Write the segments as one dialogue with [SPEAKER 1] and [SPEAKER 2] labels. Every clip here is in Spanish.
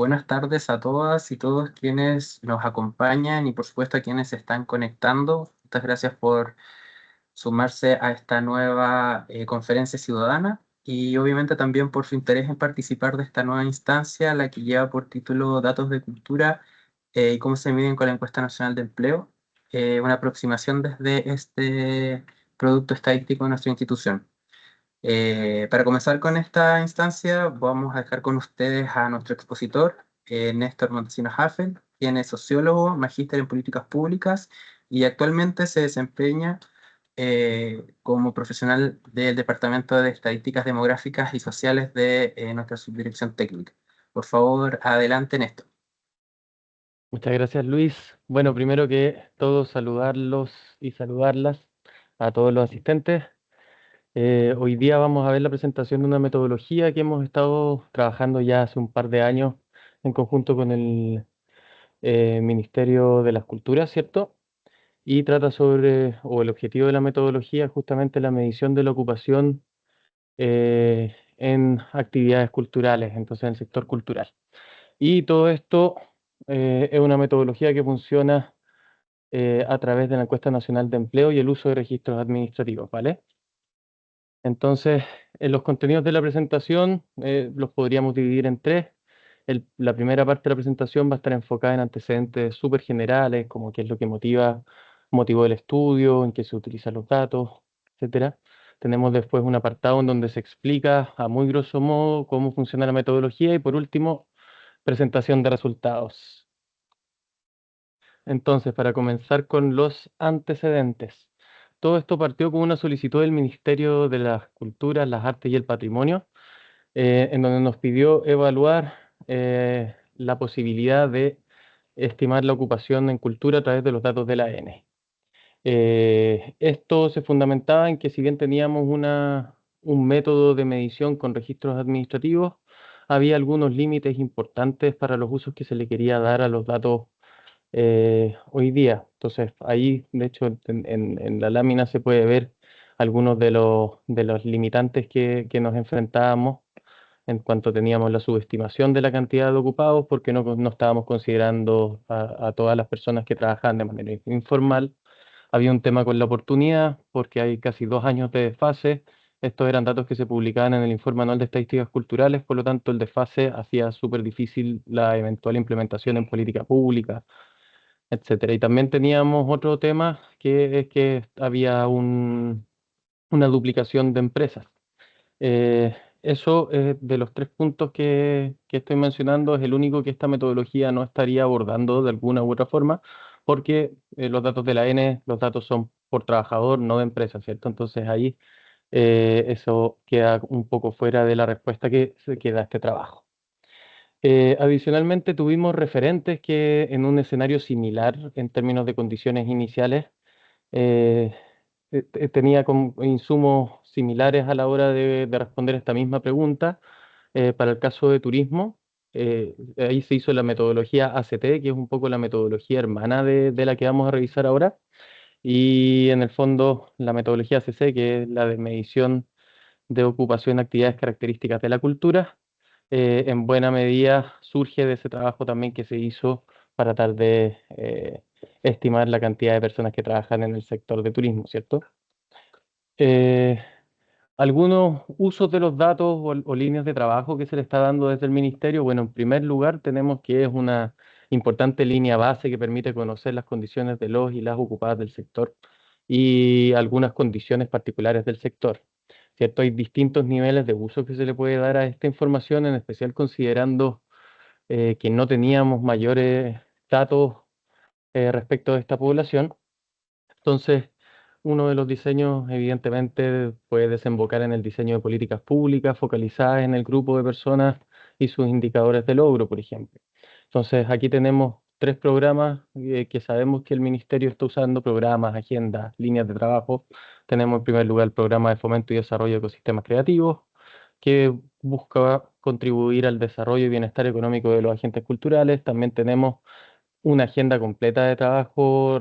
[SPEAKER 1] Buenas tardes a todas y todos quienes nos acompañan y por supuesto a quienes se están conectando. Muchas gracias por sumarse a esta nueva conferencia ciudadana y obviamente también por su interés en participar de esta nueva instancia, la que lleva por título Datos de Cultura y cómo se miden con la Encuesta Nacional de Empleo, una aproximación desde este producto estadístico de nuestra institución. Para comenzar con esta instancia, vamos a dejar con ustedes a nuestro expositor, Néstor Montesinos Haffel, quien es sociólogo, magíster en políticas públicas y actualmente se desempeña como profesional del Departamento de Estadísticas Demográficas y Sociales de nuestra subdirección técnica. Por favor, adelante, Néstor.
[SPEAKER 2] Muchas gracias, Luis. Bueno, primero que todo, saludarlos y saludarlas a todos los asistentes. Hoy día vamos a ver la presentación de una metodología que hemos estado trabajando ya hace un par de años en conjunto con el Ministerio de las Culturas, ¿cierto? Y trata sobre, o el objetivo de la metodología es justamente la medición de la ocupación en actividades culturales, entonces en el sector cultural. Y todo esto es una metodología que funciona a través de la Encuesta Nacional de Empleo y el uso de registros administrativos, ¿vale? Entonces, en los contenidos de la presentación los podríamos dividir en tres. La primera parte de la presentación va a estar enfocada en antecedentes súper generales, como qué es lo que motivó el estudio, en qué se utilizan los datos, etcétera. Tenemos después un apartado en donde se explica a muy grosso modo cómo funciona la metodología y por último, presentación de resultados. Entonces, para comenzar con los antecedentes. Todo esto partió con una solicitud del Ministerio de las Culturas, las Artes y el Patrimonio, en donde nos pidió evaluar la posibilidad de estimar la ocupación en cultura a través de los datos de la AN. Esto se fundamentaba en que si bien teníamos un método de medición con registros administrativos, había algunos límites importantes para los usos que se le quería dar a los datos hoy día. Entonces, ahí, de hecho, en la lámina se puede ver algunos de los limitantes que nos enfrentábamos en cuanto teníamos la subestimación de la cantidad de ocupados, porque no estábamos considerando a todas las personas que trabajaban de manera informal. Había un tema con la oportunidad, porque hay casi 2 años de desfase. Estos eran datos que se publicaban en el Informe Anual de Estadísticas Culturales, por lo tanto el desfase hacía súper difícil la eventual implementación en política pública, etcétera. Y también teníamos otro tema que es que había una duplicación de empresas. Eso de los tres puntos que estoy mencionando es el único que esta metodología no estaría abordando de alguna u otra forma, porque los datos de la N, los datos son por trabajador, no de empresa, ¿cierto? Entonces ahí eso queda un poco fuera de la respuesta que se queda este trabajo. Adicionalmente, tuvimos referentes que en un escenario similar en términos de condiciones iniciales eh, tenía insumos similares a la hora de responder esta misma pregunta. Para el caso de turismo, ahí se hizo la metodología ACT, que es un poco la metodología hermana de la que vamos a revisar ahora, y en el fondo la metodología ACC, que es la de medición de ocupación de actividades características de la cultura, en buena medida surge de ese trabajo también que se hizo para tratar de estimar la cantidad de personas que trabajan en el sector de turismo, ¿cierto? Eh, Algunos usos de los datos o líneas de trabajo que se le está dando desde el ministerio. Bueno, en primer lugar tenemos que es una importante línea base que permite conocer las condiciones de los y las ocupadas del sector y algunas condiciones particulares del sector. ¿Cierto? Hay distintos niveles de uso que se le puede dar a esta información, en especial considerando que no teníamos mayores datos respecto de esta población. Entonces, uno de los diseños evidentemente puede desembocar en el diseño de políticas públicas focalizadas en el grupo de personas y sus indicadores de logro, por ejemplo. Entonces, aquí tenemos tres programas que sabemos que el ministerio está usando, programas, agendas, líneas de trabajo. Tenemos en primer lugar el programa de fomento y desarrollo de ecosistemas creativos, que busca contribuir al desarrollo y bienestar económico de los agentes culturales. También tenemos una agenda completa de trabajo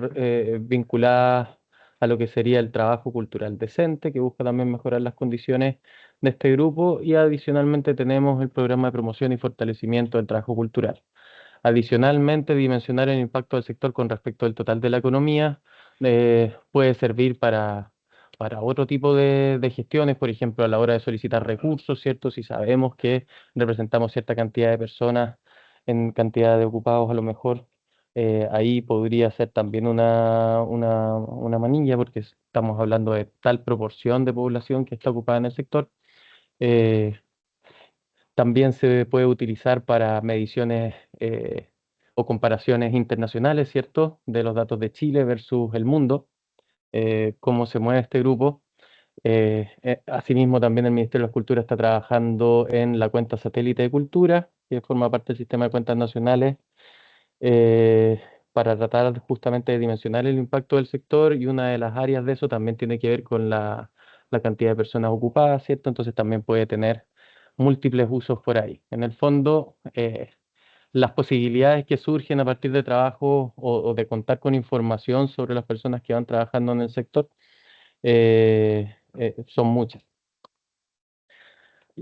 [SPEAKER 2] vinculada a lo que sería el trabajo cultural decente, que busca también mejorar las condiciones de este grupo, y adicionalmente tenemos el programa de promoción y fortalecimiento del trabajo cultural. Adicionalmente, dimensionar el impacto del sector con respecto al total de la economía puede servir para otro tipo de gestiones, por ejemplo, a la hora de solicitar recursos, ¿cierto? Si sabemos que representamos cierta cantidad de personas en cantidad de ocupados, a lo mejor ahí podría ser también una manilla, porque estamos hablando de tal proporción de población que está ocupada en el sector. Eh, También se puede utilizar para mediciones o comparaciones internacionales, ¿cierto? De los datos de Chile versus el mundo, cómo se mueve este grupo. Asimismo, también el Ministerio de la Cultura está trabajando en la cuenta satélite de cultura, que forma parte del sistema de cuentas nacionales, eh, para tratar justamente de dimensionar el impacto del sector, y una de las áreas de eso también tiene que ver con la cantidad de personas ocupadas, ¿cierto? Entonces también puede tener múltiples usos por ahí. En el fondo, las posibilidades que surgen a partir de trabajo o de contar con información sobre las personas que van trabajando en el sector son muchas.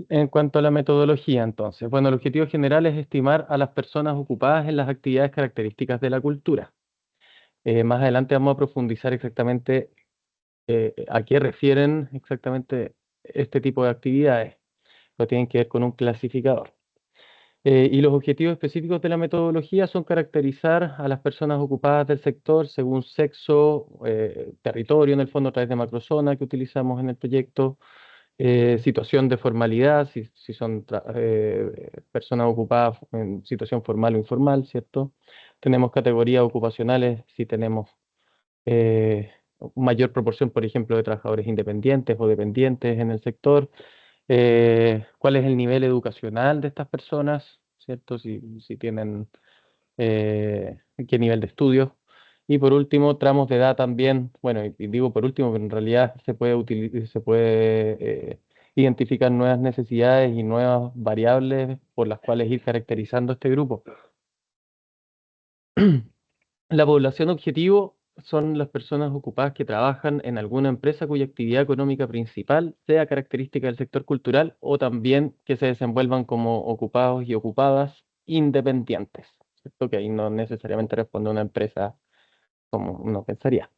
[SPEAKER 2] En cuanto a la metodología, entonces, bueno, el objetivo general es estimar a las personas ocupadas en las actividades características de la cultura. Más adelante vamos a profundizar exactamente a qué refieren exactamente este tipo de actividades, pero tienen que ver con un clasificador. Y los objetivos específicos de la metodología son caracterizar a las personas ocupadas del sector según sexo, territorio, en el fondo a través de macrozona que utilizamos en el proyecto, situación de formalidad, si son personas ocupadas en situación formal o informal, ¿cierto? Tenemos categorías ocupacionales si tenemos eh, mayor proporción, por ejemplo, de trabajadores independientes o dependientes en el sector. ¿Cuál es el nivel educacional de estas personas? ¿Cierto? Si tienen qué nivel de estudios. Y por último, tramos de edad también. Bueno, y digo por último, pero en realidad se puede identificar nuevas necesidades y nuevas variables por las cuales ir caracterizando este grupo. La población objetivo son las personas ocupadas que trabajan en alguna empresa cuya actividad económica principal sea característica del sector cultural, o también que se desenvuelvan como ocupados y ocupadas independientes, ¿cierto? Que ahí no necesariamente responde a una empresa como uno pensaría.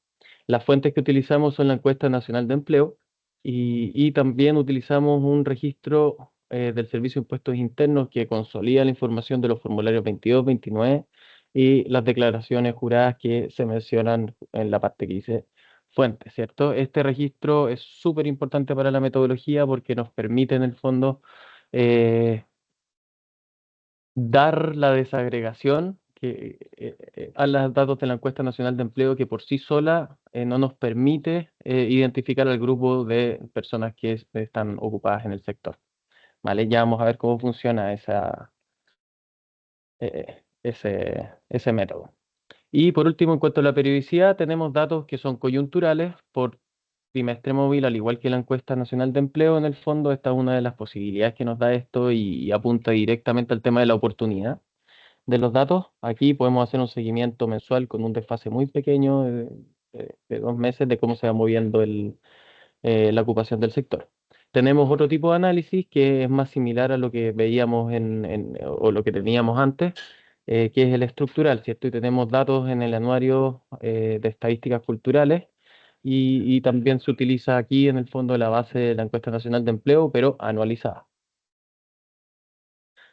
[SPEAKER 2] Las fuentes que utilizamos son la encuesta nacional de empleo, y también utilizamos un registro del Servicio de Impuestos Internos que consolida la información de los formularios 22, 29 y las declaraciones juradas que se mencionan en la parte que dice fuentes, ¿cierto? Este registro es súper importante para la metodología porque nos permite en el fondo eh, dar la desagregación a los datos de la encuesta nacional de empleo, que por sí sola no nos permite identificar al grupo de personas que están ocupadas en el sector. ¿Vale? Ya vamos a ver cómo funciona ese método. Y por último, en cuanto a la periodicidad, tenemos datos que son coyunturales por trimestre móvil, al igual que la encuesta nacional de empleo. En el fondo, esta es una de las posibilidades que nos da esto, y apunta directamente al tema de la oportunidad de los datos. Aquí podemos hacer un seguimiento mensual con un desfase muy pequeño de 2 meses de cómo se va moviendo la ocupación del sector. Tenemos otro tipo de análisis que es más similar a lo que veíamos o lo que teníamos antes, que es el estructural, ¿cierto? Y tenemos datos en el anuario de estadísticas culturales, y también se utiliza aquí en el fondo la base de la encuesta nacional de empleo, pero anualizada.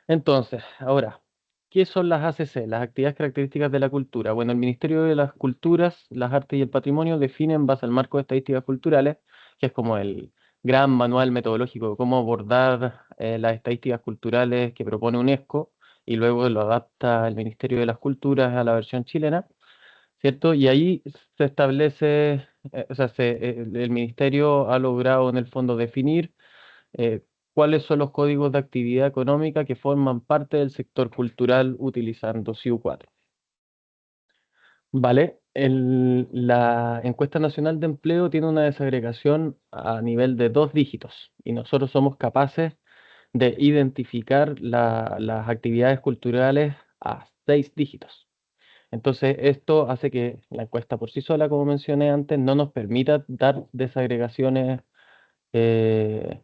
[SPEAKER 2] Entonces, ahora, ¿qué son las ACC, las actividades características de la cultura? Bueno, el Ministerio de las Culturas, las Artes y el Patrimonio define en base al marco de estadísticas culturales, que es como el gran manual metodológico de cómo abordar las estadísticas culturales que propone UNESCO, y luego lo adapta el Ministerio de las Culturas a la versión chilena, ¿cierto? Y ahí se establece, o sea, el Ministerio ha logrado en el fondo definir eh, cuáles son los códigos de actividad económica que forman parte del sector cultural utilizando SIU 4. ¿Vale? La encuesta nacional de empleo tiene una desagregación a nivel de 2 dígitos, y nosotros somos capaces de identificar las actividades culturales a 6 dígitos. Entonces, esto hace que la encuesta por sí sola, como mencioné antes, no nos permita dar desagregaciones eh,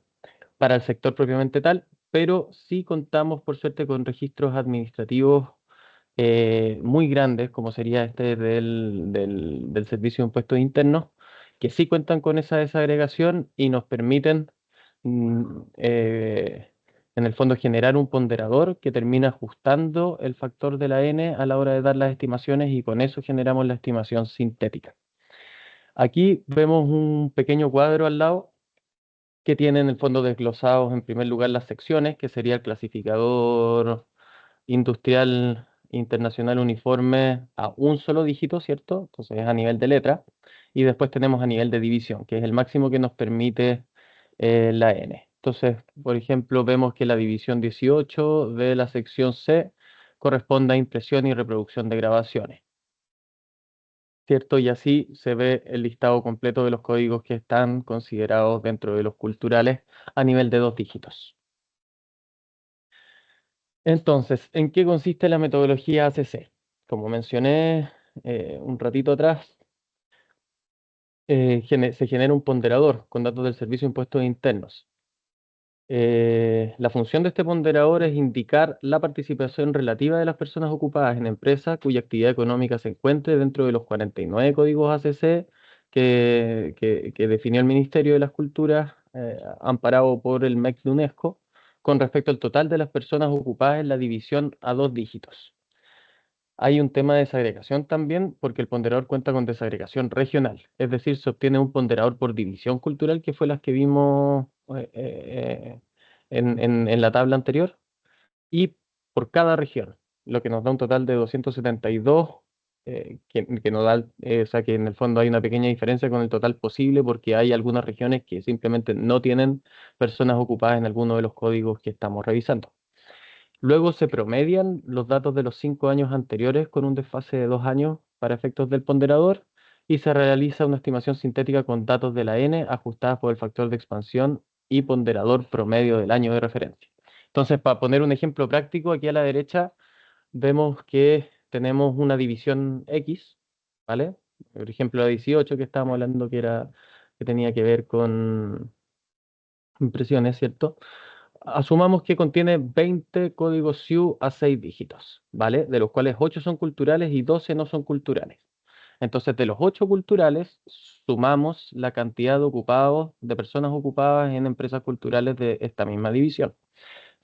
[SPEAKER 2] para el sector propiamente tal, pero sí contamos, por suerte, con registros administrativos muy grandes, como sería este del Servicio de Impuestos Internos, que sí cuentan con esa desagregación y nos permiten, en el fondo, generar un ponderador que termina ajustando el factor de la N a la hora de dar las estimaciones y con eso generamos la estimación sintética. Aquí vemos un pequeño cuadro al lado que tiene en el fondo desglosados en primer lugar las secciones, que sería el clasificador industrial internacional uniforme a un solo dígito, ¿cierto? Entonces es a nivel de letra. Y después tenemos a nivel de división, que es el máximo que nos permite la N. Entonces, por ejemplo, vemos que la división 18 de la sección C corresponde a impresión y reproducción de grabaciones, ¿cierto? Y así se ve el listado completo de los códigos que están considerados dentro de los culturales a nivel de dos dígitos. Entonces, ¿en qué consiste la metodología ACC? Como mencioné un ratito atrás, se genera un ponderador con datos del Servicio de Impuestos Internos. La función de este ponderador es indicar la participación relativa de las personas ocupadas en empresas cuya actividad económica se encuentre dentro de los 49 códigos ACC que definió el Ministerio de las Culturas, amparado por el MEC de UNESCO, con respecto al total de las personas ocupadas en la división a dos dígitos. Hay un tema de desagregación también, porque el ponderador cuenta con desagregación regional, es decir, se obtiene un ponderador por división cultural, que fue las que vimos en la tabla anterior, y por cada región, lo que nos da un total de 272, que nos da, o sea que en el fondo hay una pequeña diferencia con el total posible, porque hay algunas regiones que simplemente no tienen personas ocupadas en alguno de los códigos que estamos revisando. Luego se promedian los datos de los 5 años anteriores con un desfase de 2 años para efectos del ponderador y se realiza una estimación sintética con datos de la N ajustadas por el factor de expansión y ponderador promedio del año de referencia. Entonces, para poner un ejemplo práctico, aquí a la derecha vemos que tenemos una división X, ¿vale? Por ejemplo, la 18 que estábamos hablando que tenía que ver con impresiones, ¿cierto? Asumamos que contiene 20 códigos SIU a 6 dígitos, ¿vale? De los cuales 8 son culturales y 12 no son culturales. Entonces, de los 8 culturales, sumamos la cantidad de ocupados, de personas ocupadas en empresas culturales de esta misma división,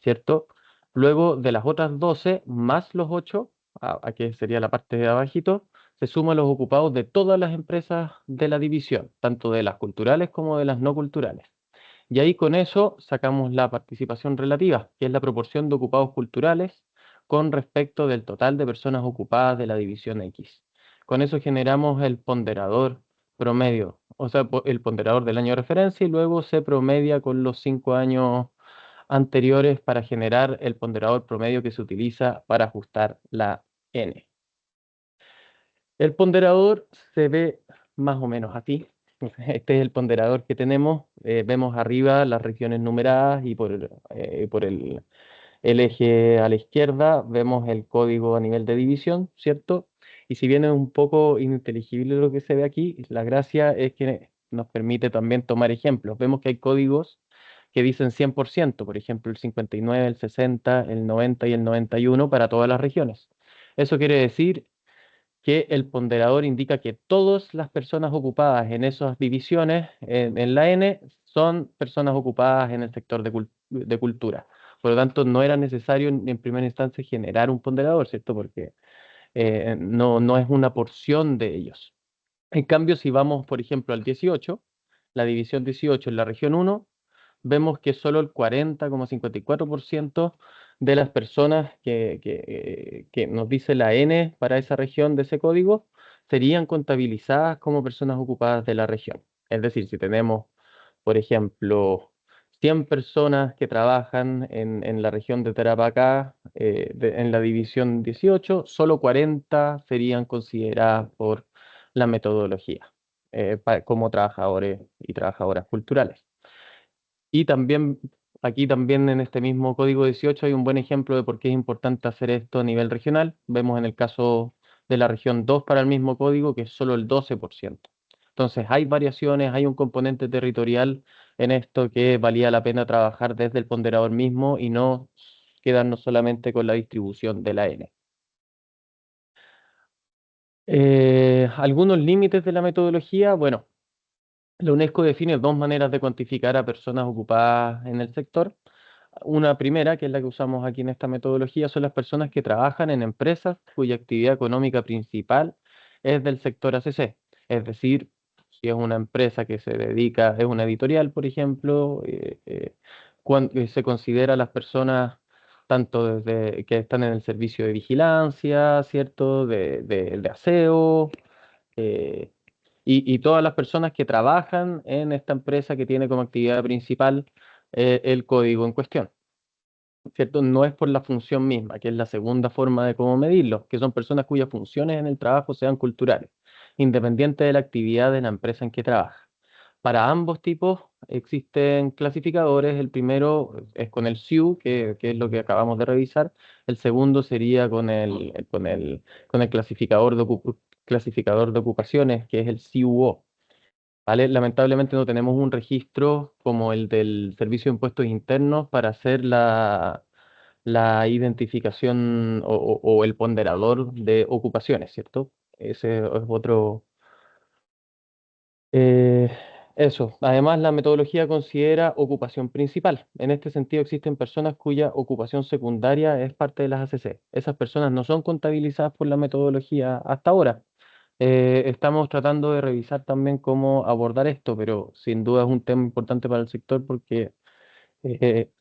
[SPEAKER 2] ¿cierto? Luego, de las otras 12, más los 8, aquí sería la parte de abajito, se suman los ocupados de todas las empresas de la división, tanto de las culturales como de las no culturales. Y ahí con eso sacamos la participación relativa, que es la proporción de ocupados culturales con respecto del total de personas ocupadas de la división X. Con eso generamos el ponderador promedio, o sea, el ponderador del año de referencia y luego se promedia con los 5 años anteriores para generar el ponderador promedio que se utiliza para ajustar la N. El ponderador se ve más o menos así. Este es el ponderador que tenemos. Vemos arriba las regiones numeradas y por el eje a la izquierda vemos el código a nivel de división, ¿cierto? Y si bien es un poco ininteligible lo que se ve aquí, la gracia es que nos permite también tomar ejemplos. Vemos que hay códigos que dicen 100%, por ejemplo, el 59, el 60, el 90 y el 91 para todas las regiones. Eso quiere decir que el ponderador indica que todas las personas ocupadas en esas divisiones, en la N, son personas ocupadas en el sector de cultura. Por lo tanto, no era necesario en primera instancia generar un ponderador, ¿cierto? Porque no es una porción de ellos. En cambio, si vamos, por ejemplo, al 18, la división 18 en la región 1, vemos que solo el 40,54% de las personas que nos dice la N para esa región de ese código serían contabilizadas como personas ocupadas de la región. Es decir, si tenemos, por ejemplo, 100 personas que trabajan en la región de Tarapacá, en la división 18, solo 40 serían consideradas por la metodología como trabajadores y trabajadoras culturales. Y también, aquí también en este mismo código 18 hay un buen ejemplo de por qué es importante hacer esto a nivel regional. Vemos en el caso de la región 2 para el mismo código, que es solo el 12%. Entonces, hay variaciones, hay un componente territorial en esto que valía la pena trabajar desde el ponderador mismo y no quedarnos solamente con la distribución de la N. Algunos límites de la metodología, bueno, la UNESCO define dos maneras de cuantificar a personas ocupadas en el sector. Una primera, que es la que usamos aquí en esta metodología, son las personas que trabajan en empresas cuya actividad económica principal es del sector ACC. Es decir, si es una empresa que se dedica, es una editorial, por ejemplo, se considera a las personas tanto desde que están en el servicio de vigilancia, ¿cierto? De aseo, eh, y todas las personas que trabajan en esta empresa que tiene como actividad principal el código en cuestión. ¿Cierto? No es por la función misma, que es la segunda forma de cómo medirlo, que son personas cuyas funciones en el trabajo sean culturales, independiente de la actividad de la empresa en que trabaja. Para ambos tipos existen clasificadores. El primero es con el SIU, que es lo que acabamos de revisar. El segundo sería con el clasificador de ocupaciones, que es el CIUO. ¿Vale? Lamentablemente no tenemos un registro como el del Servicio de Impuestos Internos para hacer la identificación o el ponderador de ocupaciones, ¿cierto? Ese es otro. eh, Eso. Además, la metodología considera ocupación principal. En este sentido, existen personas cuya ocupación secundaria es parte de las ACC. Esas personas no son contabilizadas por la metodología hasta ahora. Estamos tratando de revisar también cómo abordar esto, pero sin duda es un tema importante para el sector porque eh,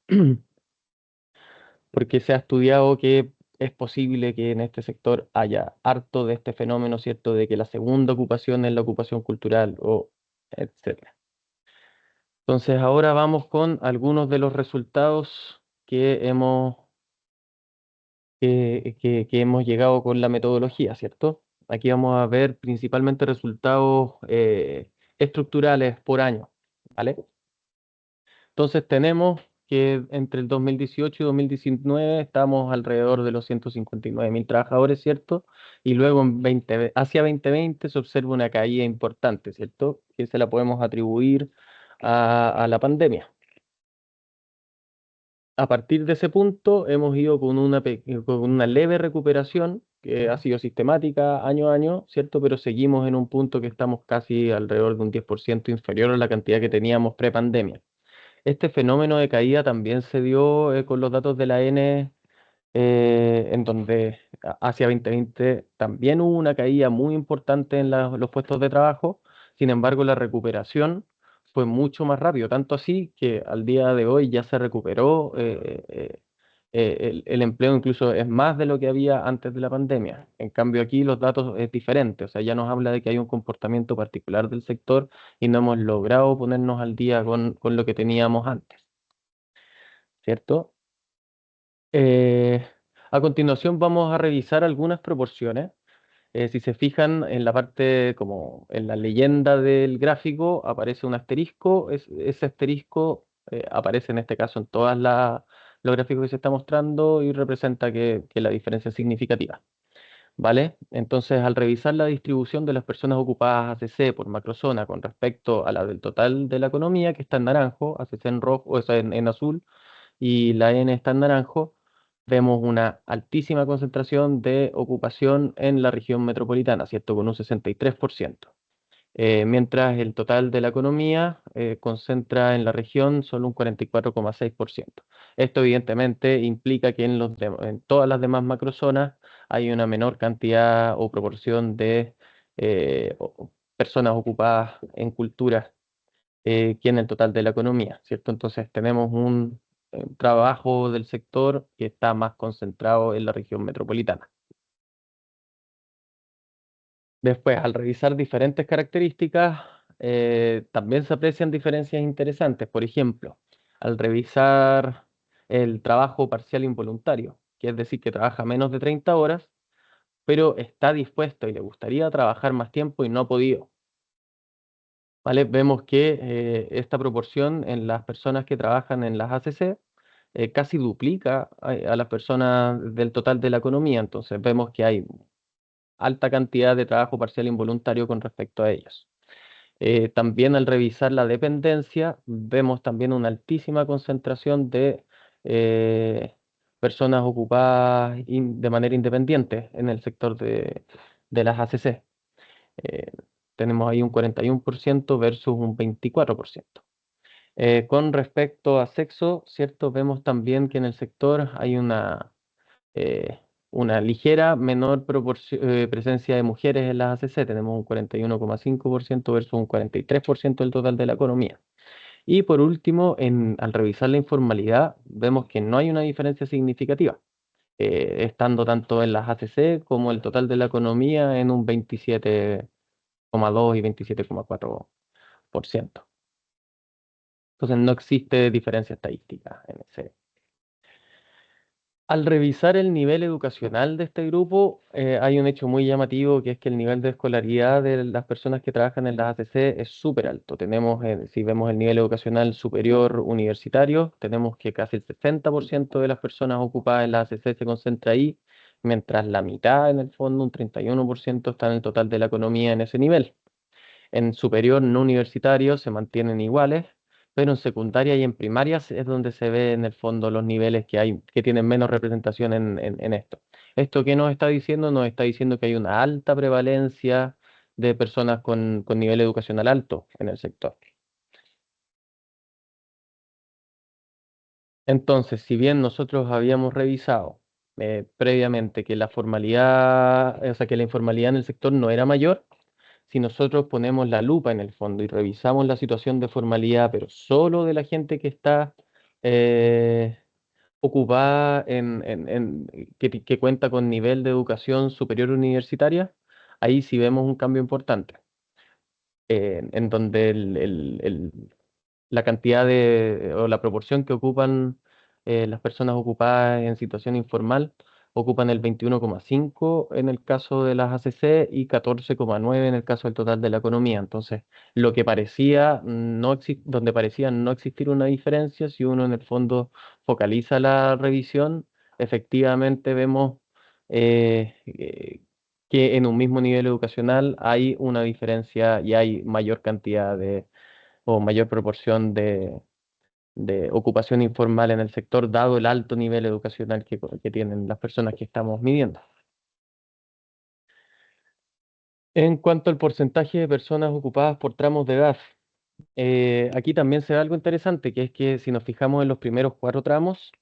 [SPEAKER 2] porque se ha estudiado que es posible que en este sector haya harto de este fenómeno, ¿cierto? De que la segunda ocupación es la ocupación cultural o etcétera. Entonces, ahora vamos con algunos de los resultados que hemos llegado con la metodología, ¿cierto? Aquí vamos a ver principalmente resultados estructurales por año, ¿vale? Entonces tenemos que entre el 2018 y 2019 estamos alrededor de los 159.000 trabajadores, ¿cierto? Y luego hacia 2020 se observa una caída importante, ¿cierto? Que se la podemos atribuir a la pandemia. A partir de ese punto hemos ido con una leve recuperación que ha sido sistemática año a año, ¿cierto? Pero seguimos en un punto que estamos casi alrededor de un 10% inferior a la cantidad que teníamos pre-pandemia. Este fenómeno de caída también se dio con los datos de la N, en donde hacia 2020 también hubo una caída muy importante en los puestos de trabajo. Sin embargo, la recuperación fue mucho más rápido, tanto así que al día de hoy ya se recuperó. El empleo incluso es más de lo que había antes de la pandemia. En cambio, aquí los datos es diferente, o sea, ya nos habla de que hay un comportamiento particular del sector y no hemos logrado ponernos al día con lo que teníamos antes, ¿cierto? Eh, a continuación vamos a revisar algunas proporciones. Si se fijan en la parte, como en la leyenda del gráfico, aparece un asterisco. Ese asterisco aparece en este caso en todos los gráficos que se está mostrando y representa que la diferencia es significativa. ¿Vale? Entonces, al revisar la distribución de las personas ocupadas ACC por macrozona con respecto a la del total de la economía, que está en naranjo, ACC en rojo, o sea, en azul, y la N está en naranjo, vemos una altísima concentración de ocupación en la región metropolitana, ¿cierto? Con un 63%. Mientras el total de la economía concentra en la región solo un 44,6%. Esto evidentemente implica que en todas las demás macrozonas hay una menor cantidad o proporción de personas ocupadas en cultura que en el total de la economía, ¿cierto? Entonces tenemos un trabajo del sector que está más concentrado en la región metropolitana. Después, al revisar diferentes características, también se aprecian diferencias interesantes. Por ejemplo, al revisar el trabajo parcial involuntario, que es decir, que trabaja menos de 30 horas, pero está dispuesto y le gustaría trabajar más tiempo y no ha podido. ¿Vale? Vemos que esta proporción en las personas que trabajan en las ACC casi duplica a las personas del total de la economía. Entonces vemos que hay alta cantidad de trabajo parcial involuntario con respecto a ellos. También al revisar la dependencia, vemos también una altísima concentración de personas ocupadas de manera independiente en el sector de las ACC. Eh, Tenemos ahí un 41% versus un 24%. Con respecto a sexo, ¿cierto? Vemos también que en el sector hay eh, una ligera menor presencia de mujeres en las ACC. Tenemos un 41,5% versus un 43% del total de la economía. Y por último, al revisar la informalidad, vemos que no hay una diferencia significativa, estando tanto en las ACC como el total de la economía en un 27,2 y 27,4%. Entonces no existe diferencia estadística en ese. Al revisar el nivel educacional de este grupo, hay un hecho muy llamativo, que es que el nivel de escolaridad de las personas que trabajan en las ACC es súper alto. Tenemos, si vemos el nivel educacional superior universitario, tenemos que casi el 60% de las personas ocupadas en las ACC se concentra ahí, mientras la mitad, en el fondo, un 31%, está en el total de la economía en ese nivel. En superior no universitario se mantienen iguales, pero en secundaria y en primarias es donde se ve en el fondo los niveles que hay, que tienen menos representación en esto. ¿Esto qué nos está diciendo? Nos está diciendo que hay una alta prevalencia de personas con nivel educacional alto en el sector. Entonces, si bien nosotros habíamos revisado previamente que la formalidad, o sea, que la informalidad en el sector no era mayor, si nosotros ponemos la lupa en el fondo y revisamos la situación de formalidad, pero solo de la gente que está eh, ocupada que cuenta con nivel de educación superior universitaria, ahí sí vemos un cambio importante, en donde la cantidad o la proporción que ocupan las personas ocupadas en situación informal ocupan el 21,5 en el caso de las ACC y 14,9 en el caso del total de la economía. Entonces, lo que parecía donde parecía no existir una diferencia, si uno en el fondo focaliza la revisión, efectivamente vemos que en un mismo nivel educacional hay una diferencia y hay mayor cantidad o mayor proporción de ocupación informal en el sector, dado el alto nivel educacional que tienen las personas que estamos midiendo. En cuanto al porcentaje de personas ocupadas por tramos de edad, aquí también se ve algo interesante, que es que si nos fijamos en los primeros 4 tramos,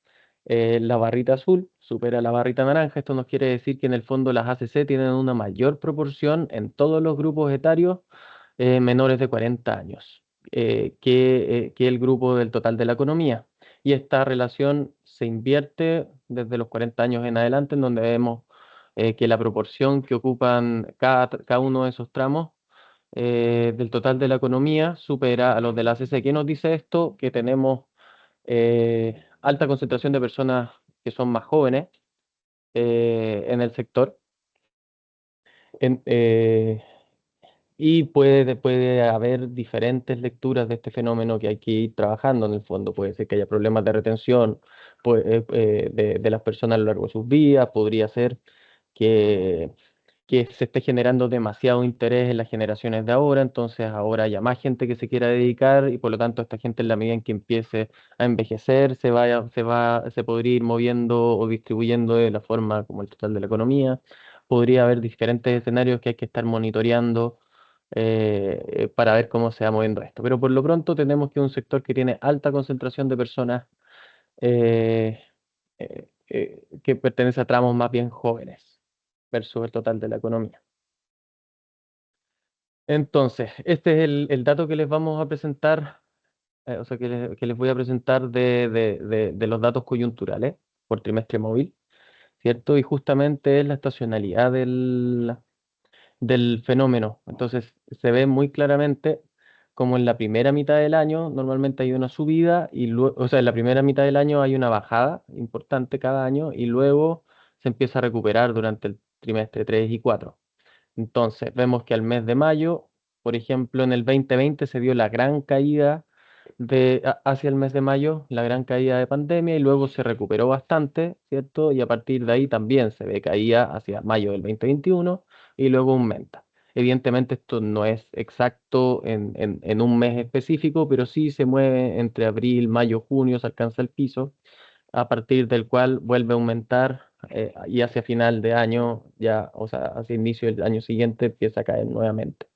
[SPEAKER 2] la barrita azul supera la barrita naranja. Esto nos quiere decir que en el fondo las ACC tienen una mayor proporción en todos los grupos etarios menores de 40 años que el grupo del total de la economía. Y esta relación se invierte desde los 40 años en adelante, en donde vemos que la proporción que ocupan cada uno de esos tramos del total de la economía supera a los de la ACC. ¿Qué nos dice esto? Que tenemos alta concentración de personas que son más jóvenes en el sector. En, y puede haber diferentes lecturas de este fenómeno que hay que ir trabajando en el fondo. Puede ser que haya problemas de retención de las personas a lo largo de sus vidas, podría ser que, que se esté generando demasiado interés en las generaciones de ahora, entonces ahora haya más gente que se quiera dedicar y por lo tanto esta gente en la medida en que empiece a envejecer se podría ir moviendo o distribuyendo de la forma como el total de la economía. Podría haber diferentes escenarios que hay que estar monitoreando para ver cómo se va moviendo esto. Pero por lo pronto tenemos que un sector que tiene alta concentración de personas eh, que pertenece a tramos más bien jóvenes versus el total de la economía. Entonces, este es el dato que les vamos a presentar, o sea, que les voy a presentar de los datos coyunturales por trimestre móvil, ¿cierto? Y justamente es la estacionalidad del fenómeno. Entonces, se ve muy claramente como en la primera mitad del año normalmente hay una subida y luego, o sea, en la primera mitad del año hay una bajada importante cada año y luego se empieza a recuperar durante el trimestre 3 y 4. Entonces, vemos que al mes de mayo, por ejemplo, en el 2020 se dio la gran caída hacia el mes de mayo, la gran caída de pandemia y luego se recuperó bastante, ¿cierto? Y a partir de ahí también se ve caída hacia mayo del 2021, y luego aumenta. Evidentemente esto no es exacto en un mes específico, pero sí se mueve entre abril, mayo, junio, se alcanza el piso, a partir del cual vuelve a aumentar y hacia final de año, ya, o sea, hacia inicio del año siguiente empieza a caer nuevamente.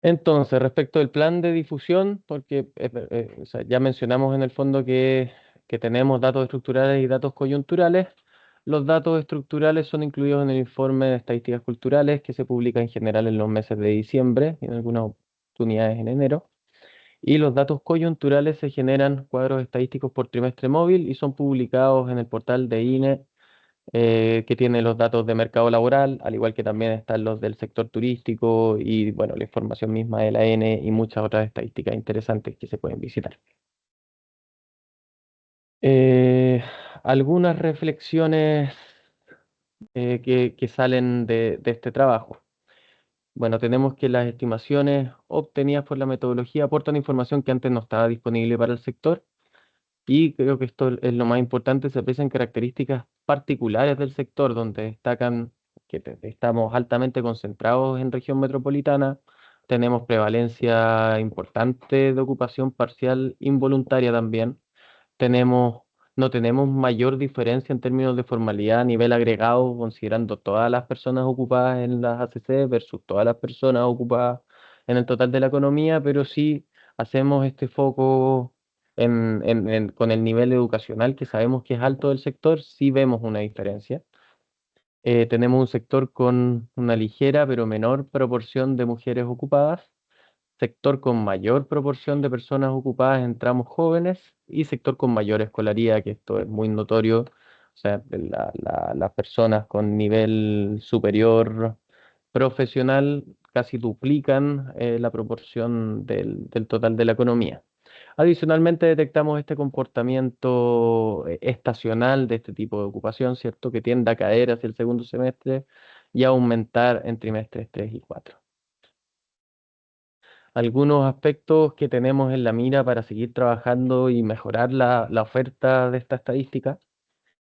[SPEAKER 2] Entonces, respecto del plan de difusión, porque o sea, ya mencionamos en el fondo que tenemos datos estructurales y datos coyunturales. Los datos estructurales son incluidos en el informe de estadísticas culturales que se publica en general en los meses de diciembre y en algunas oportunidades en enero. Y los datos coyunturales se generan cuadros estadísticos por trimestre móvil y son publicados en el portal de INE, que tiene los datos de mercado laboral, al igual que también están los del sector turístico y, bueno, la información misma de la N y muchas otras estadísticas interesantes que se pueden visitar. Eh, Algunas reflexiones que salen de este trabajo. Bueno, tenemos que las estimaciones obtenidas por la metodología aportan información que antes no estaba disponible para el sector. Y creo que esto es lo más importante, se aprecian características particulares del sector, donde destacan que estamos altamente concentrados en región metropolitana, tenemos prevalencia importante de ocupación parcial involuntaria también, tenemos, no tenemos mayor diferencia en términos de formalidad a nivel agregado, considerando todas las personas ocupadas en las ACC versus todas las personas ocupadas en el total de la economía, pero sí hacemos este foco con el nivel educacional que sabemos que es alto del sector, sí vemos una diferencia. Tenemos un sector con una ligera pero menor proporción de mujeres ocupadas, sector con mayor proporción de personas ocupadas en tramos jóvenes y sector con mayor escolaridad, que esto es muy notorio. O sea, las personas con nivel superior profesional casi duplican la proporción del total de la economía. Adicionalmente, detectamos este comportamiento estacional de este tipo de ocupación, ¿cierto? Que tiende a caer hacia el segundo semestre y a aumentar en trimestres 3 y 4. Algunos aspectos que tenemos en la mira para seguir trabajando y mejorar la oferta de esta estadística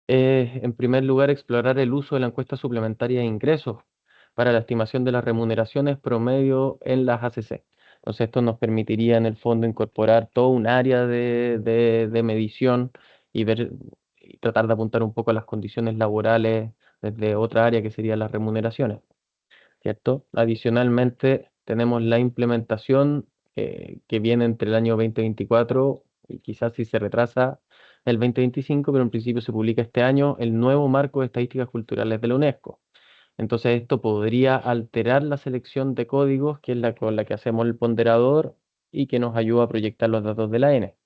[SPEAKER 2] es, en primer lugar, explorar el uso de la encuesta suplementaria de ingresos para la estimación de las remuneraciones promedio en las ACC. Entonces, esto nos permitiría, en el fondo, incorporar todo un área de medición y ver y tratar de apuntar un poco a las condiciones laborales desde otra área que serían las remuneraciones. ¿Cierto? Adicionalmente, tenemos la implementación que viene entre el año 2024 y quizás si se retrasa el 2025, pero en principio se publica este año el nuevo marco de estadísticas culturales de la UNESCO. Entonces, esto podría alterar la selección de códigos, que es la con la que hacemos el ponderador y que nos ayuda a proyectar los datos de la N.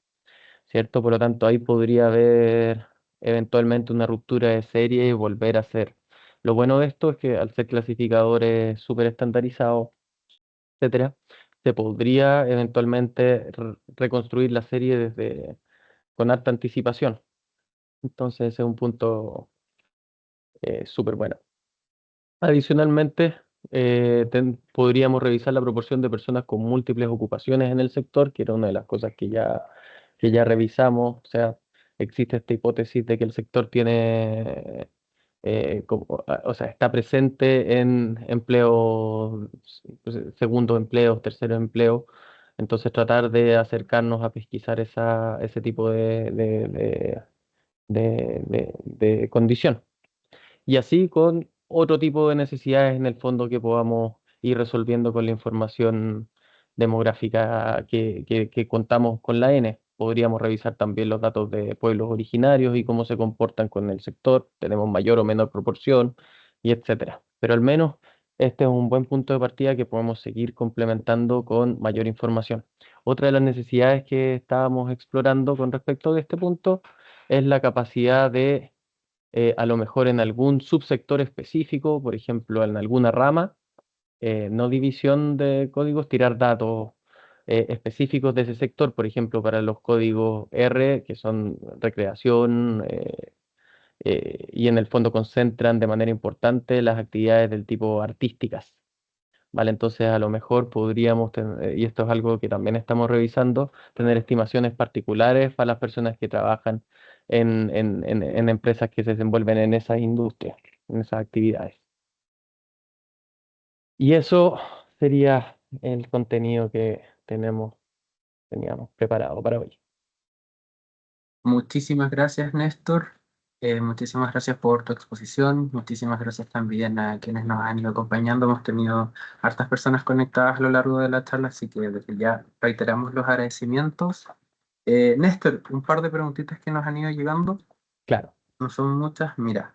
[SPEAKER 2] ¿Cierto? Por lo tanto, ahí podría haber eventualmente una ruptura de serie y volver a ser. Lo bueno de esto es que al ser clasificadores súper estandarizados, etcétera, se podría eventualmente reconstruir la serie con harta anticipación. Entonces, ese es un punto súper bueno. Adicionalmente, podríamos revisar la proporción de personas con múltiples ocupaciones en el sector, que era una de las cosas que ya revisamos. O sea, existe esta hipótesis de que el sector tiene, o sea, está presente en empleos, segundos empleos, terceros empleos. Entonces, tratar de acercarnos a pesquisar ese tipo de condición. Y así con otro tipo de necesidades en el fondo que podamos ir resolviendo con la información demográfica que contamos con la N. Podríamos revisar también los datos de pueblos originarios y cómo se comportan con el sector, tenemos mayor o menor proporción, y etcétera. Pero al menos este es un buen punto de partida que podemos seguir complementando con mayor información. Otra de las necesidades que estábamos explorando con respecto de este punto es la capacidad de a lo mejor en algún subsector específico, por ejemplo, en alguna rama, no división de códigos, tirar datos específicos de ese sector, por ejemplo, para los códigos R, que son recreación, y en el fondo concentran de manera importante las actividades del tipo artísticas. ¿vale? Entonces a lo mejor podríamos, y esto es algo que también estamos revisando, tener estimaciones particulares para las personas que trabajan en empresas que se desenvuelven en esas industrias, en esas actividades. Y eso sería el contenido que teníamos preparado para hoy.
[SPEAKER 1] Muchísimas gracias, Néstor. Muchísimas gracias por tu exposición. Muchísimas gracias también a quienes nos han ido acompañando. Hemos tenido hartas personas conectadas a lo largo de la charla, así que desde ya reiteramos los agradecimientos. Néstor, un par de preguntitas que nos han ido llegando.
[SPEAKER 2] Claro.
[SPEAKER 1] No son muchas. Mira,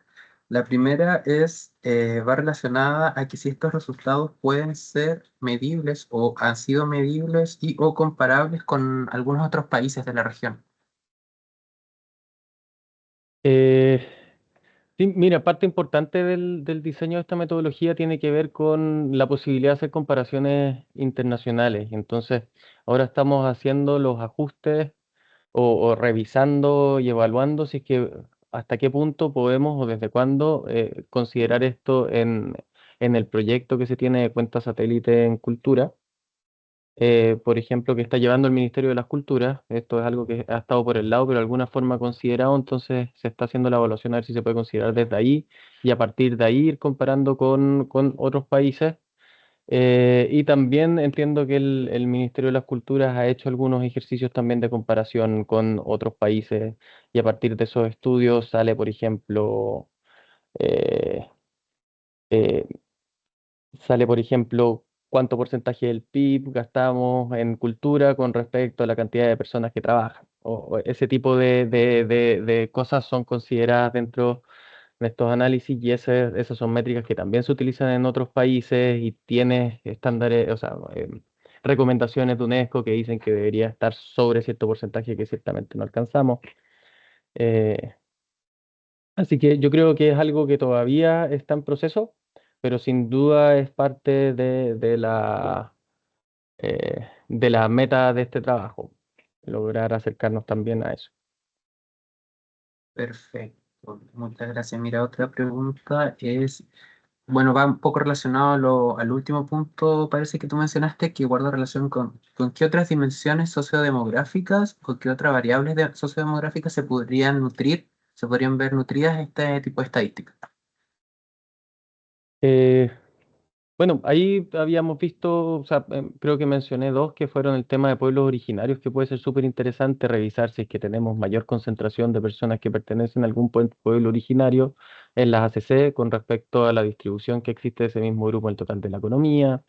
[SPEAKER 1] la primera es, va relacionada a que si estos resultados pueden ser medibles o han sido medibles y o comparables con algunos otros países de la región.
[SPEAKER 2] Eh, sí, mira, parte importante del diseño de esta metodología tiene que ver con la posibilidad de hacer comparaciones internacionales. Entonces, ahora estamos haciendo los ajustes o revisando y evaluando si es que hasta qué punto podemos o desde cuándo considerar esto en el proyecto que se tiene de cuenta satélite en cultura. Por ejemplo, que está llevando el Ministerio de las Culturas. Esto es algo que ha estado por el lado, pero de alguna forma considerado, entonces se está haciendo la evaluación a ver si se puede considerar desde ahí y a partir de ahí ir comparando con otros países. Y también entiendo que el Ministerio de las Culturas ha hecho algunos ejercicios también de comparación con otros países y a partir de esos estudios sale, por ejemplo, eh, eh, cuánto porcentaje del PIB gastamos en cultura con respecto a la cantidad de personas que trabajan. O ese tipo de cosas son consideradas dentro de estos análisis y esas son métricas que también se utilizan en otros países y tiene estándares, o sea, recomendaciones de UNESCO que dicen que debería estar sobre cierto porcentaje que ciertamente no alcanzamos. Eh, Así que yo creo que es algo que todavía está en proceso, pero sin duda es parte de la meta de este trabajo, lograr acercarnos también a eso.
[SPEAKER 1] Perfecto, muchas gracias. Mira, otra pregunta es, bueno, va un poco relacionado al último punto, parece que tú mencionaste, que guarda relación con qué otras dimensiones sociodemográficas o qué otras variables sociodemográficas se podrían nutrir, se podrían ver nutridas en este tipo de estadísticas.
[SPEAKER 2] Eh, Bueno, ahí habíamos visto, o sea, creo que mencioné dos que fueron el tema de pueblos originarios, que puede ser súper interesante revisar si es que tenemos mayor concentración de personas que pertenecen a algún pueblo originario en las ACC con respecto a la distribución que existe de ese mismo grupo en el total de la economía.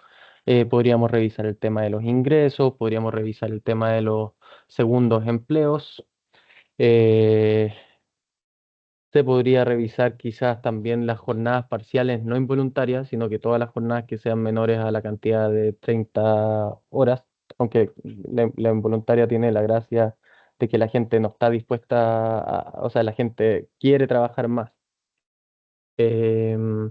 [SPEAKER 2] Podríamos revisar el tema de los ingresos, podríamos revisar el tema de los segundos empleos. eh, Se podría revisar quizás también las jornadas parciales no involuntarias, sino que todas las jornadas que sean menores a la cantidad de 30 horas, aunque la involuntaria tiene la gracia de que la gente no está dispuesta o sea, la gente quiere trabajar más. Em,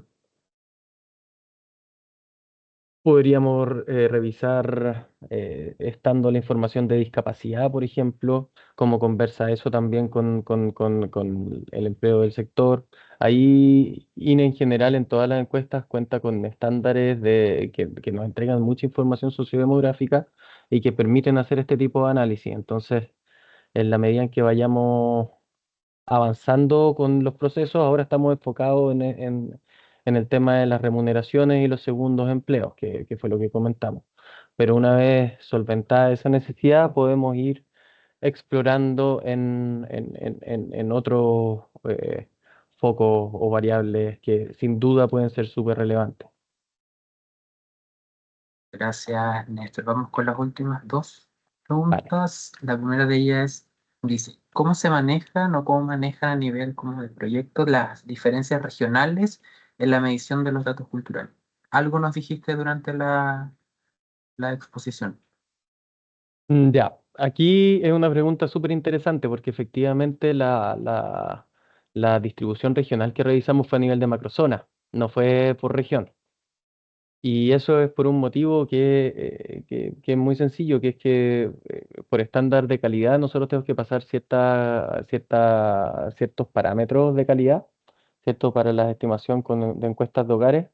[SPEAKER 2] Podríamos revisar, estando la información de discapacidad, por ejemplo, cómo conversa eso también con el empleo del sector. Ahí, INE en general, en todas las encuestas, cuenta con estándares que nos entregan mucha información sociodemográfica y que permiten hacer este tipo de análisis. Entonces, en la medida en que vayamos avanzando con los procesos. Ahora estamos enfocados en el tema de las remuneraciones y los segundos empleos, que fue lo que comentamos. Pero una vez solventada esa necesidad, podemos ir explorando en otros focos o variables que sin duda pueden ser súper relevantes.
[SPEAKER 1] Gracias, Néstor. Vamos con las últimas dos
[SPEAKER 2] Vale.
[SPEAKER 1] preguntas. La primera de ellas dice, ¿cómo se manejan o cómo manejan a nivel como de proyecto las diferencias regionales en la medición de los datos culturales? Algo nos dijiste durante la exposición.
[SPEAKER 2] Ya, aquí es una pregunta súper interesante porque efectivamente la distribución regional que revisamos fue a nivel de macrozona, no fue por región. Y eso es por un motivo que es muy sencillo, que es que por estándar de calidad nosotros tenemos que pasar ciertos parámetros de calidad, ¿cierto? Para la estimación de encuestas de hogares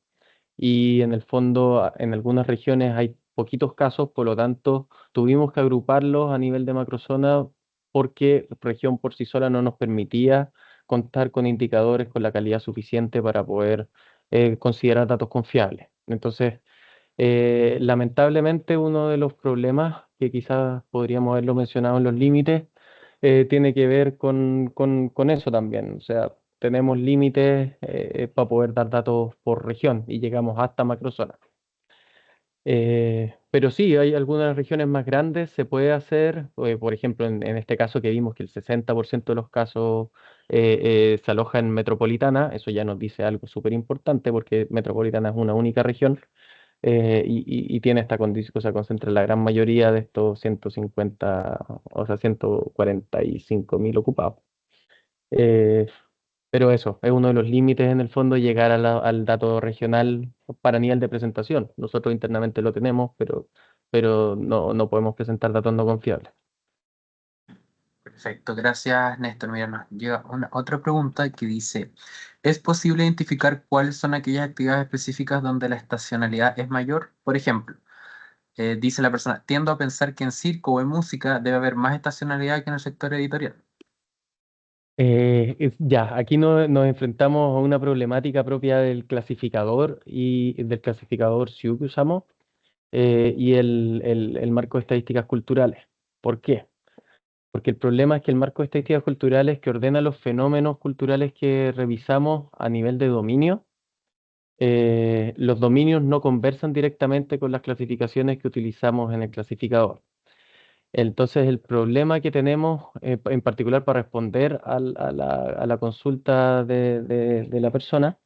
[SPEAKER 2] y en el fondo en algunas regiones hay poquitos casos, por lo tanto tuvimos que agruparlos a nivel de macrozona porque la región por sí sola no nos permitía contar con indicadores con la calidad suficiente para poder considerar datos confiables. Entonces, lamentablemente, uno de los problemas que quizás podríamos haberlo mencionado en los límites tiene que ver con eso también. O sea, tenemos límites para poder dar datos por región y llegamos hasta macrozona. Pero sí, hay algunas regiones más grandes, se puede hacer, por ejemplo, en este caso que vimos que el 60% de los casos se aloja en metropolitana, eso ya nos dice algo súper importante porque metropolitana es una única región y tiene esta condición, o sea, concentra la gran mayoría de estos 150, o sea, 145.000 ocupados. Eh, pero eso, es uno de los límites en el fondo, llegar al dato regional para nivel de presentación. Nosotros internamente lo tenemos, pero no podemos presentar datos no confiables.
[SPEAKER 1] Perfecto, gracias Néstor. Mira, nos llega otra pregunta que dice, ¿es posible identificar cuáles son aquellas actividades específicas donde la estacionalidad es mayor? Por ejemplo, dice la persona, tiendo a pensar que en circo o en música debe haber más estacionalidad que en el sector editorial.
[SPEAKER 2] Ya, aquí nos enfrentamos a una problemática propia del clasificador y del clasificador SIU que usamos y el marco de estadísticas culturales. ¿Por qué? Porque el problema es que el marco de estadísticas culturales que ordena los fenómenos culturales que revisamos a nivel de dominio, los dominios no conversan directamente con las clasificaciones que utilizamos en el clasificador. Entonces, el problema que tenemos, en particular para responder a la consulta de la persona,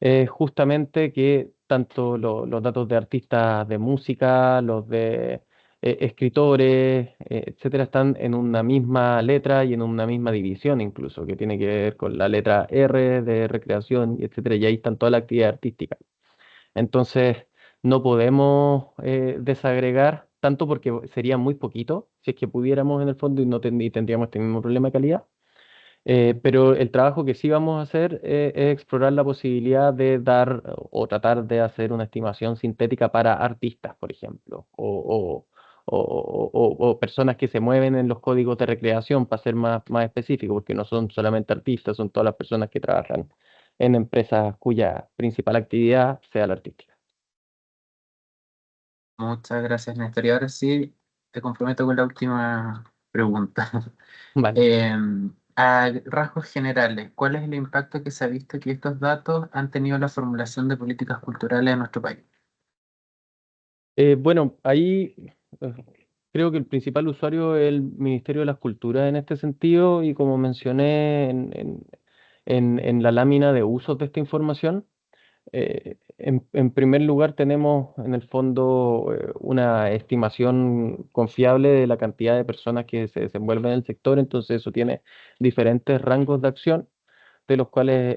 [SPEAKER 2] es justamente que tanto los datos de artistas de música, los de escritores, etcétera, están en una misma letra y en una misma división incluso, que tiene que ver con la letra R de recreación, y etcétera, y ahí están toda la actividad artística. Entonces, no podemos desagregar tanto porque sería muy poquito, si es que pudiéramos en el fondo y tendríamos este mismo problema de calidad. Pero el trabajo que sí vamos a hacer es explorar la posibilidad de dar o tratar de hacer una estimación sintética para artistas, por ejemplo, o personas que se mueven en los códigos de recreación, para ser más específico, porque no son solamente artistas, son todas las personas que trabajan en empresas cuya principal actividad sea la artística.
[SPEAKER 1] Muchas gracias, Néstor. Y ahora sí, te comprometo con la última pregunta.
[SPEAKER 2] Vale.
[SPEAKER 1] Eh, a rasgos generales, ¿cuál es el impacto que se ha visto que estos datos han tenido en la formulación de políticas culturales en nuestro país?
[SPEAKER 2] Bueno, ahí eh, creo que el principal usuario es el Ministerio de las Culturas en este sentido y como mencioné en la lámina de usos de esta información, en primer lugar tenemos en el fondo una estimación confiable de la cantidad de personas que se desenvuelven en el sector, entonces eso tiene diferentes rangos de acción de los cuales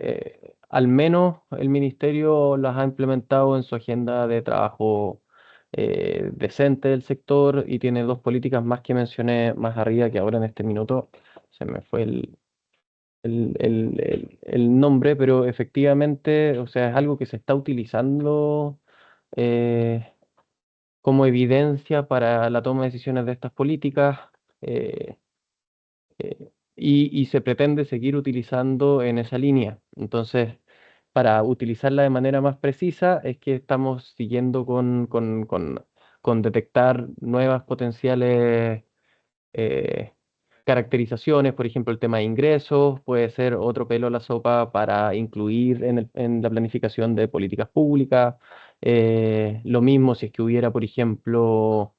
[SPEAKER 2] al menos el ministerio las ha implementado en su agenda de trabajo decente del sector y tiene dos políticas más que mencioné más arriba que ahora en este minuto se me fue el nombre, pero efectivamente, o sea, es algo que se está utilizando eh, como evidencia para la toma de decisiones de estas políticas. eh, y se pretende seguir utilizando en esa línea. Entonces, para utilizarla de manera más precisa es que estamos siguiendo con detectar nuevas potenciales eh, caracterizaciones, por ejemplo, el tema de ingresos puede ser otro pelo a la sopa para incluir en la planificación de políticas públicas. Lo mismo si es que hubiera, por ejemplo,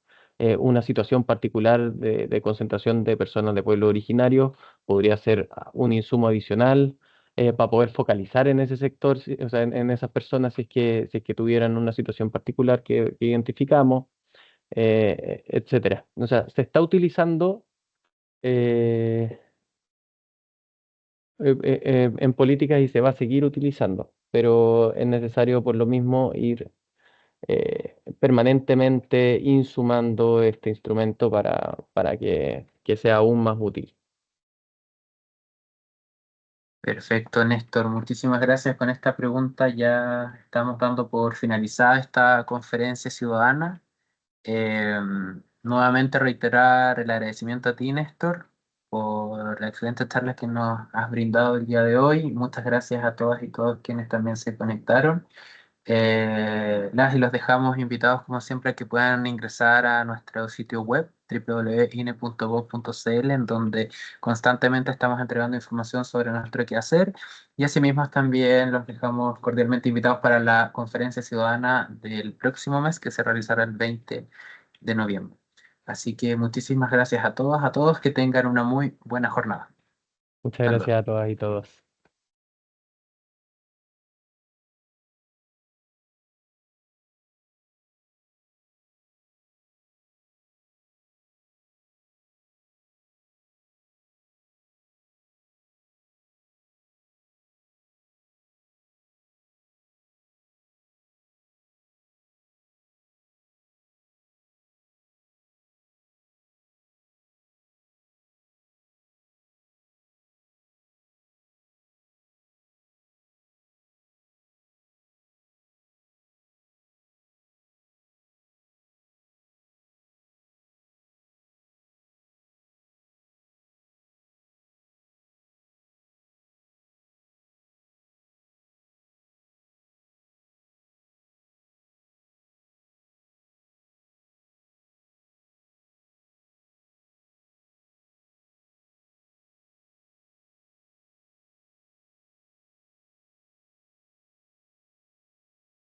[SPEAKER 2] una situación particular de concentración de personas de pueblo originario, podría ser un insumo adicional. Para poder focalizar en ese sector, o sea, en esas personas si es que tuvieran una situación particular que identificamos, etcétera. O sea, se está utilizando eh, en políticas y se va a seguir utilizando, pero es necesario por lo mismo ir permanentemente insumando este instrumento para que sea aún más útil.
[SPEAKER 1] Perfecto, Néstor. Muchísimas gracias. Con esta pregunta ya estamos dando por finalizada esta conferencia ciudadana. Eh, Nuevamente reiterar el agradecimiento a ti, Néstor, por la excelente charla que nos has brindado el día de hoy. Muchas gracias a todas y todos quienes también se conectaron. Las y los dejamos invitados, como siempre, a que puedan ingresar a nuestro sitio web www.ine.gov.cl, en donde constantemente estamos entregando información sobre nuestro quehacer. Y asimismo también los dejamos cordialmente invitados para la conferencia ciudadana del próximo mes, que se realizará el 20 de noviembre. Así que muchísimas gracias a todas, a todos, que tengan una muy buena jornada.
[SPEAKER 2] Muchas
[SPEAKER 1] Hasta
[SPEAKER 2] gracias
[SPEAKER 1] luego.
[SPEAKER 2] a todas y todos.